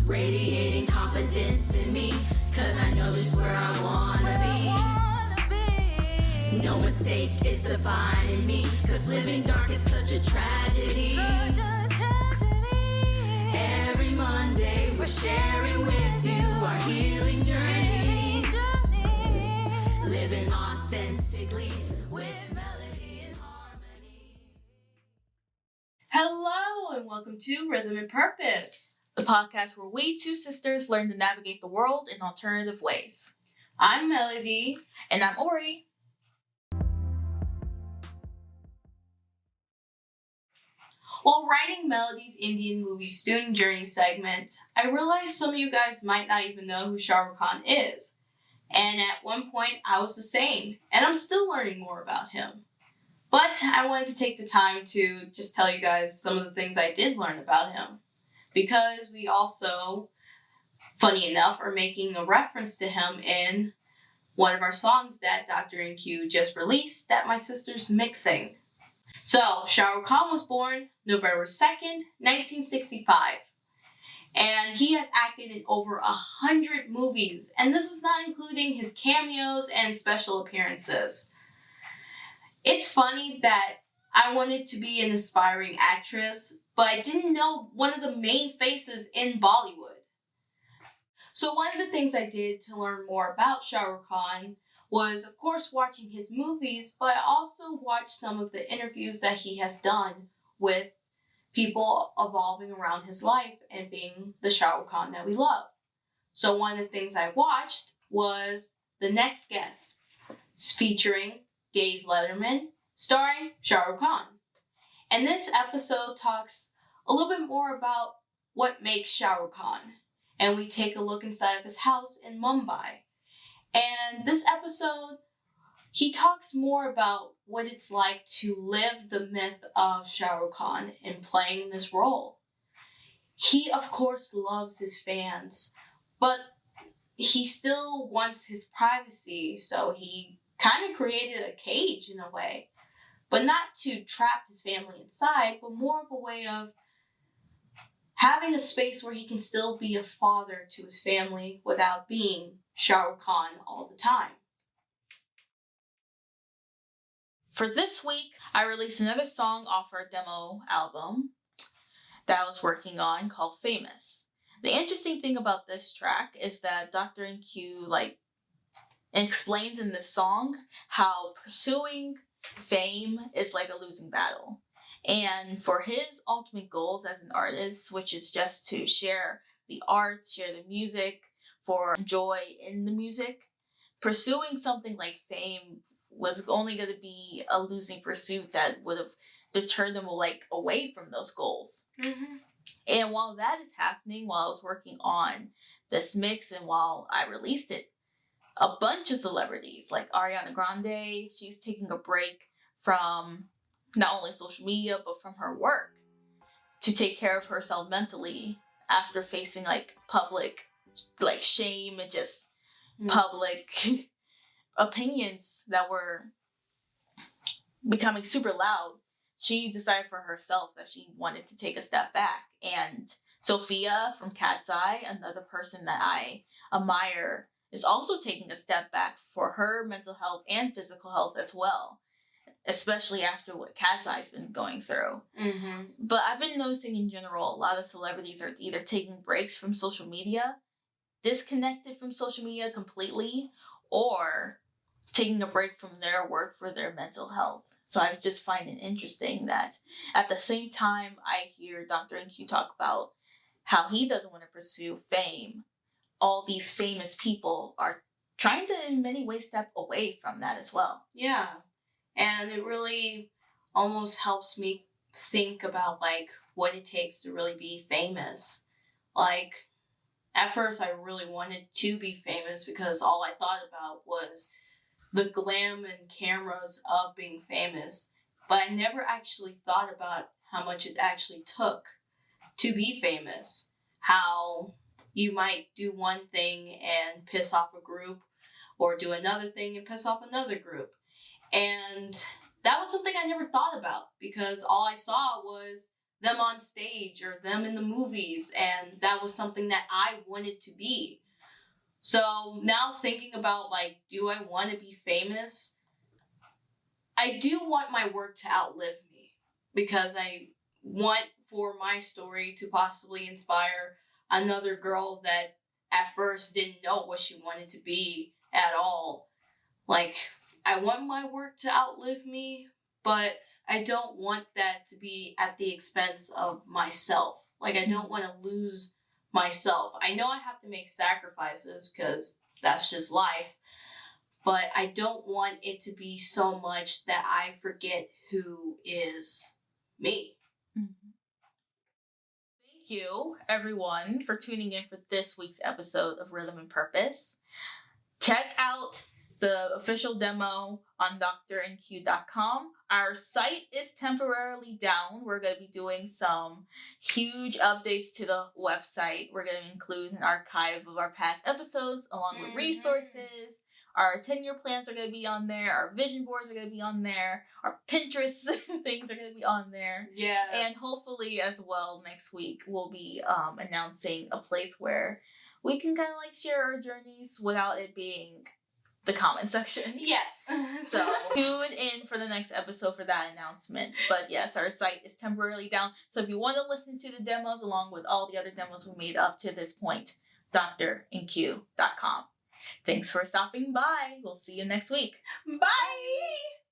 radiating confidence in me, cause I know just where I wanna be. No mistakes, it's defining me, cause living dark is such a tragedy. Every Monday we're sharing with you our healing journey, living authentically with melody and harmony. Hello and welcome to Rhythm and Purpose, the podcast where we two sisters learn to navigate the world in alternative ways. I'm Melody. And I'm Ori. While writing Melody's Indian movie student journey segment, I realized some of you guys might not even know who Shah Rukh Khan is. And at one point, I was the same, and I'm still learning more about him. But I wanted to take the time to just tell you guys some of the things I did learn about him. Because we also, funny enough, are making a reference to him in one of our songs that Dr. NQ just released that my sister's mixing. So, Shah Rukh Khan was born November 2nd, 1965. And he has acted in over 100 movies. And this is not including his cameos and special appearances. It's funny that I wanted to be an aspiring actress, but I didn't know one of the main faces in Bollywood. So one of the things I did to learn more about Shah Rukh Khan was, of course, watching his movies, but I also watched some of the interviews that he has done with people evolving around his life and being the Shah Rukh Khan that we love. So one of the things I watched was The Next Guest, featuring Dave Letterman, starring Shah Rukh Khan. And this episode talks a little bit more about what makes Shah Rukh Khan. And we take a look inside of his house in Mumbai. And this episode, he talks more about what it's like to live the myth of Shah Rukh Khan in playing this role. He, of course, loves his fans, but he still wants his privacy, so he kind of created a cage in a way, but not to trap his family inside, but more of a way of having a space where he can still be a father to his family without being Shah Rukh Khan all the time. For this week, I released another song off our demo album that I was working on called Famous. The interesting thing about this track is that Dr. NQ explains in this song how pursuing fame is like a losing battle. And for his ultimate goals as an artist, which is just to share the art, share the music, for joy in the music, pursuing something like fame was only going to be a losing pursuit that would have deterred them away from those goals. Mm-hmm. And while that is happening, while I was working on this mix and while I released it, a bunch of celebrities like Ariana Grande, she's taking a break from not only social media, but from her work to take care of herself mentally after facing public shame and just public opinions that were becoming super loud. She decided for herself that she wanted to take a step back. And Sophia from Cat's Eye, another person that I admire, is also taking a step back for her mental health and physical health as well, especially after what Cat's Eye's been going through. Mm-hmm. But I've been noticing in general, a lot of celebrities are either taking breaks from social media, disconnected from social media completely, or taking a break from their work for their mental health. So I just find it interesting that at the same time I hear Dr. NQ talk about how he doesn't want to pursue fame, all these famous people are trying to in many ways step away from that as well. Yeah. And it really almost helps me think about what it takes to really be famous. At first I really wanted to be famous because all I thought about was the glam and cameras of being famous, but I never actually thought about how much it actually took to be famous. How you might do one thing and piss off a group, or do another thing and piss off another group. And that was something I never thought about because all I saw was them on stage or them in the movies, and that was something that I wanted to be. So now thinking about, like, do I want to be famous? I do want my work to outlive me, because I want for my story to possibly inspire another girl that at first didn't know what she wanted to be at all. Like, I want my work to outlive me, but I don't want that to be at the expense of myself. Like, I don't want to lose myself. I know I have to make sacrifices because that's just life, but I don't want it to be so much that I forget who is me. Mm-hmm. Thank you, everyone, for tuning in for this week's episode of Rhythm and Purpose. Check out the official demo on drnq.com. Our site is temporarily down. We're going to be doing some huge updates to the website. We're going to include an archive of our past episodes along with resources. Our 10-year plans are going to be on there. Our vision boards are going to be on there. Our Pinterest things are going to be on there. Yeah. And hopefully as well next week we'll be announcing a place where we can kind of like share our journeys without it being the comment section. Yes. So tune in for the next episode for that announcement. But yes, our site is temporarily down. So if you want to listen to the demos along with all the other demos we made up to this point, drnq.com. Thanks for stopping by. We'll see you next week. Bye!